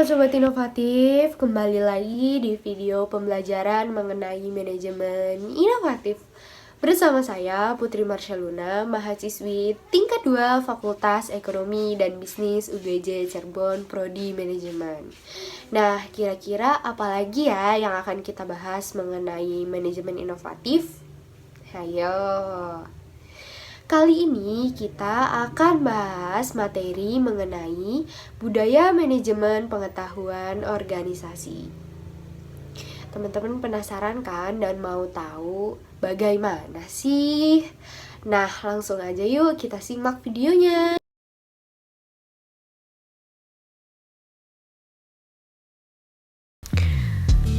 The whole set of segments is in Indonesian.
Sobat Inovatif, kembali lagi di video pembelajaran mengenai manajemen inovatif. Bersama saya Putri Marsyaluna, mahasiswi tingkat 2 Fakultas Ekonomi dan Bisnis UGJ Cirebon, Prodi Manajemen. Nah, kira-kira apa lagi ya yang akan kita bahas mengenai manajemen inovatif? Ayo. Kali ini kita akan bahas materi mengenai budaya manajemen pengetahuan organisasi. Teman-teman penasaran kan dan mau tahu bagaimana sih? Nah, langsung aja yuk kita simak videonya.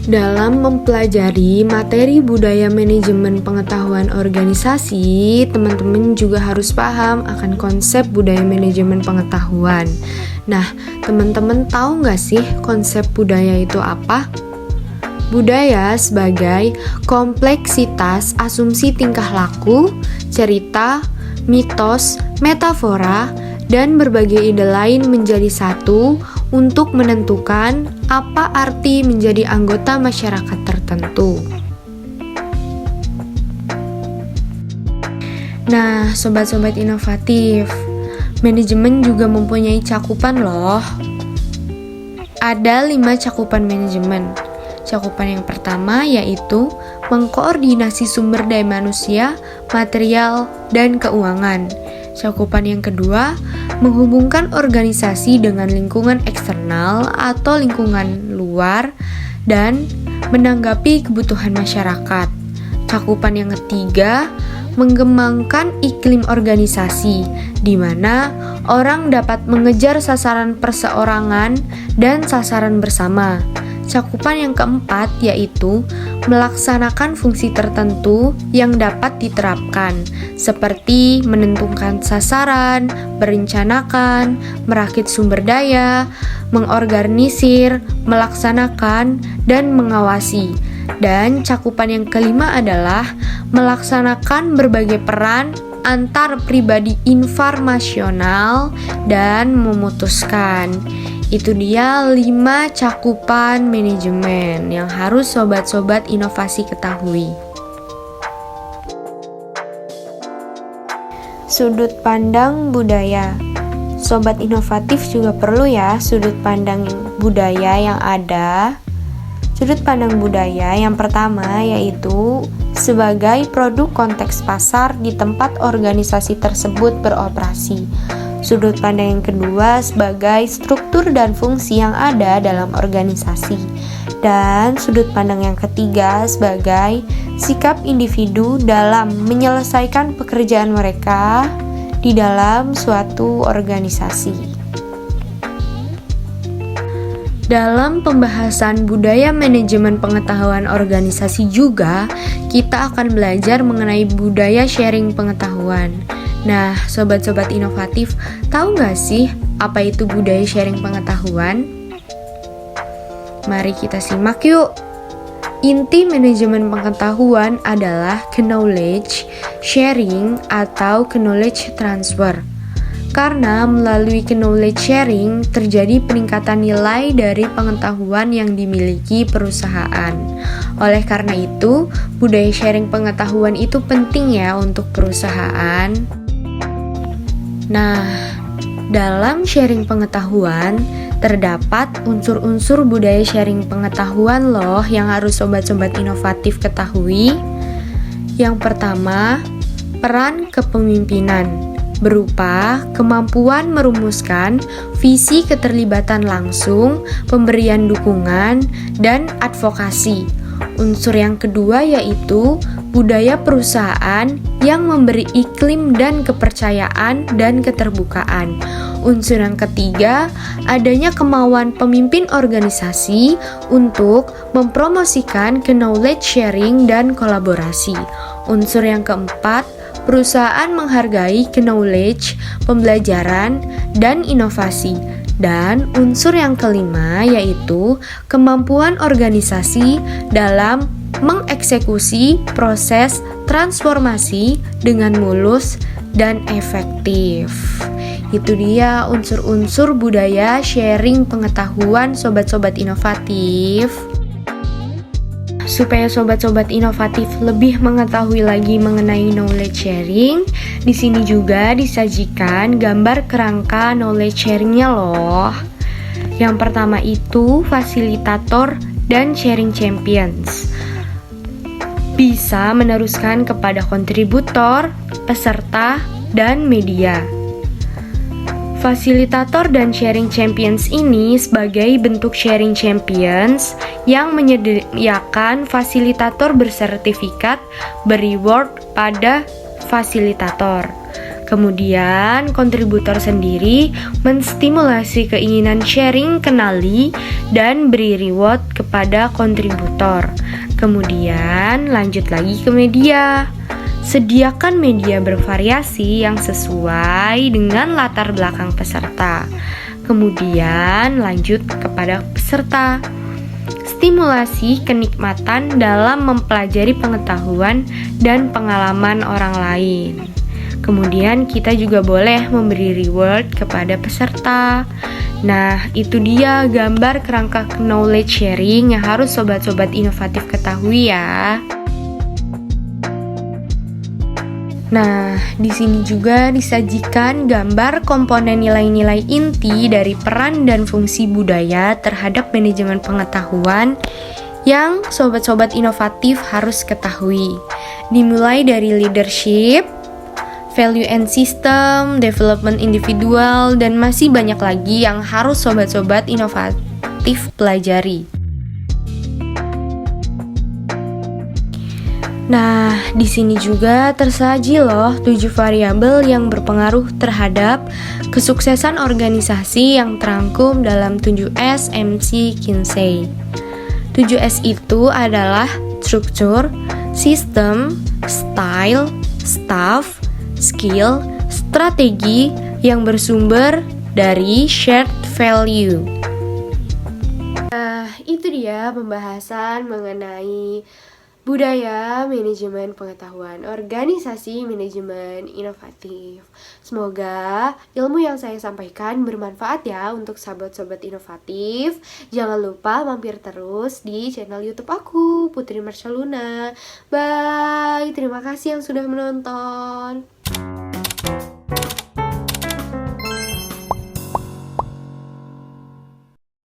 Dalam mempelajari materi budaya manajemen pengetahuan organisasi, teman-teman juga harus paham akan konsep budaya manajemen pengetahuan. Nah, teman-teman tahu nggak sih konsep budaya itu apa? Budaya sebagai kompleksitas asumsi tingkah laku, cerita, mitos, metafora, dan berbagai ide lain menjadi satu untuk menentukan apa arti menjadi anggota masyarakat tertentu. Nah, sobat-sobat inovatif, manajemen juga mempunyai cakupan loh. Ada 5 cakupan manajemen. Cakupan yang pertama yaitu mengkoordinasi sumber daya manusia, material, dan keuangan. Cakupan yang kedua, menghubungkan organisasi dengan lingkungan eksternal atau lingkungan luar dan menanggapi kebutuhan masyarakat. Cakupan yang ketiga, mengembangkan iklim organisasi, di mana orang dapat mengejar sasaran perseorangan dan sasaran bersama. Cakupan yang keempat yaitu melaksanakan fungsi tertentu yang dapat diterapkan, seperti menentukan sasaran, merencanakan, merakit sumber daya, mengorganisir, melaksanakan, dan mengawasi. Dan cakupan yang kelima adalah melaksanakan berbagai peran antar pribadi informasional dan memutuskan. Itu dia 5 cakupan manajemen yang harus sobat-sobat inovasi ketahui. Sudut pandang budaya. Sobat inovatif juga perlu ya sudut pandang budaya yang ada. Sudut pandang budaya yang pertama yaitu sebagai produk konteks pasar di tempat organisasi tersebut beroperasi. Sudut pandang yang kedua sebagai struktur dan fungsi yang ada dalam organisasi. Dan sudut pandang yang ketiga sebagai sikap individu dalam menyelesaikan pekerjaan mereka di dalam suatu organisasi. Dalam pembahasan budaya manajemen pengetahuan organisasi juga, kita akan belajar mengenai budaya sharing pengetahuan. Nah, sobat-sobat inovatif, tahu nggak sih apa itu budaya sharing pengetahuan? Mari kita simak yuk. Inti manajemen pengetahuan adalah knowledge sharing atau knowledge transfer. Karena melalui knowledge sharing terjadi peningkatan nilai dari pengetahuan yang dimiliki perusahaan. Oleh karena itu, budaya sharing pengetahuan itu penting ya untuk perusahaan. Nah, dalam sharing pengetahuan terdapat unsur-unsur budaya sharing pengetahuan loh yang harus sobat-sobat inovatif ketahui. Yang pertama, peran kepemimpinan berupa kemampuan merumuskan visi keterlibatan langsung, pemberian dukungan, dan advokasi. Unsur yang kedua yaitu budaya perusahaan yang memberi iklim dan kepercayaan dan keterbukaan. Unsur yang ketiga, adanya kemauan pemimpin organisasi untuk mempromosikan knowledge sharing dan kolaborasi. Unsur yang keempat, perusahaan menghargai knowledge, pembelajaran, dan inovasi. Dan unsur yang kelima yaitu kemampuan organisasi dalam mengeksekusi proses transformasi dengan mulus dan efektif. Itu dia unsur-unsur budaya sharing pengetahuan sobat-sobat inovatif. Supaya sobat-sobat inovatif lebih mengetahui lagi mengenai knowledge sharing, di sini juga disajikan gambar kerangka knowledge sharingnya loh. Yang pertama itu fasilitator dan sharing champions. Bisa meneruskan kepada kontributor, peserta, dan media. Fasilitator dan sharing champions ini sebagai bentuk sharing champions yang menyediakan fasilitator bersertifikat berreward pada fasilitator. Kemudian kontributor sendiri menstimulasi keinginan sharing, kenali, dan beri reward kepada kontributor. Kemudian lanjut lagi ke media. Sediakan media bervariasi yang sesuai dengan latar belakang peserta. Kemudian lanjut kepada peserta. Stimulasi kenikmatan dalam mempelajari pengetahuan dan pengalaman orang lain. Kemudian kita juga boleh memberi reward kepada peserta. Nah, itu dia gambar kerangka knowledge sharing yang harus sobat-sobat inovatif ketahui ya. Nah, di sini juga disajikan gambar komponen nilai-nilai inti dari peran dan fungsi budaya terhadap manajemen pengetahuan yang sobat-sobat inovatif harus ketahui. Dimulai dari leadership, value and system, development individual, dan masih banyak lagi yang harus sobat-sobat inovatif pelajari. Nah, di sini juga tersaji loh 7 variabel yang berpengaruh terhadap kesuksesan organisasi yang terangkum dalam 7S MC Kinsey. 7S itu adalah struktur, sistem, style, staff, skill, strategi yang bersumber dari shared value. Nah, itu dia pembahasan mengenai budaya manajemen pengetahuan organisasi manajemen inovatif. Semoga ilmu yang saya sampaikan bermanfaat ya untuk sahabat-sahabat inovatif. Jangan lupa mampir terus di channel YouTube aku, Putri Marceluna. Bye, terima kasih yang sudah menonton.